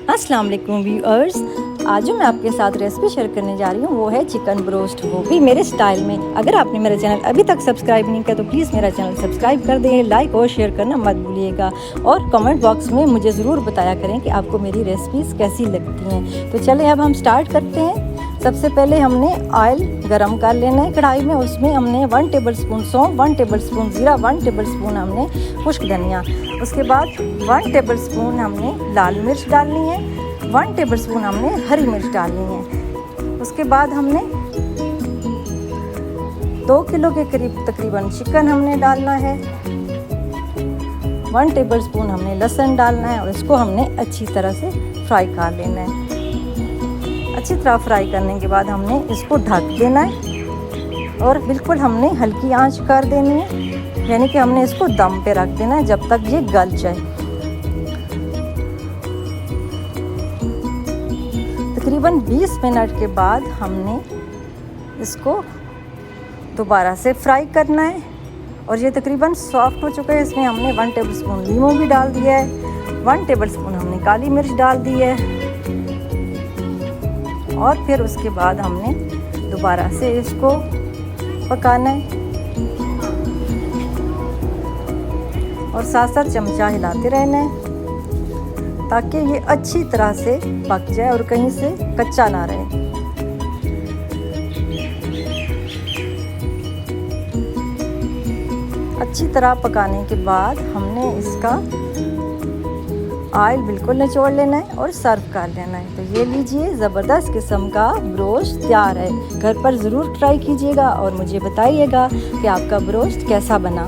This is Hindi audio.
अस्सलाम वालेकुम व्यूअर्स। आज जो मैं आपके साथ रेसिपी शेयर करने जा रही हूँ वो है चिकन ब्रोस्ट, वो भी मेरे स्टाइल में। अगर आपने मेरा चैनल अभी तक सब्सक्राइब नहीं किया तो प्लीज़ मेरा चैनल सब्सक्राइब कर दें, लाइक और शेयर करना मत भूलिएगा और कमेंट बॉक्स में मुझे ज़रूर बताया करें कि आपको मेरी रेसिपीज़ कैसी लगती हैं। तो चले अब हम स्टार्ट करते हैं। सबसे पहले हमने ऑयल गरम कर लेना है कढ़ाई में। उसमें हमने 1 टेबलस्पून सौंफ, 1 टेबलस्पून जीरा, 1 टेबलस्पून हमने खुश्क धनिया, उसके बाद 1 टेबलस्पून हमने लाल मिर्च डालनी है, 1 टेबलस्पून हमने हरी मिर्च डालनी है। उसके बाद हमने 2 किलो के करीब तकरीबन चिकन हमने डालना है, 1 टेबलस्पून हमने लहसुन डालना है और इसको हमने अच्छी तरह से फ्राई कर लेना है। अच्छी तरह फ्राई करने के बाद हमने इसको ढक देना है और बिल्कुल हमने हल्की आंच कर देनी है, यानी कि हमने इसको दम पे रख देना है जब तक ये गल जाए। तकरीबन 20 मिनट के बाद हमने इसको दोबारा से फ्राई करना है और ये तकरीबन सॉफ्ट हो चुका है। इसमें हमने 1 टेबलस्पून लीमू भी डाल दिया है, 1 टेबलस्पून हमने काली मिर्च डाल दी है और फिर उसके बाद हमने दोबारा से इसको पकाना है और साथ साथ चमचा हिलाते रहना है ताकि ये अच्छी तरह से पक जाए और कहीं से कच्चा ना रहे। अच्छी तरह पकाने के बाद हमने इसका ऑयल बिल्कुल निचोड़ लेना है और सर्व कर लेना है। तो ये लीजिए, ज़बरदस्त किस्म का ब्रोस्ट तैयार है। घर पर ज़रूर ट्राई कीजिएगा और मुझे बताइएगा कि आपका ब्रोस्ट कैसा बना।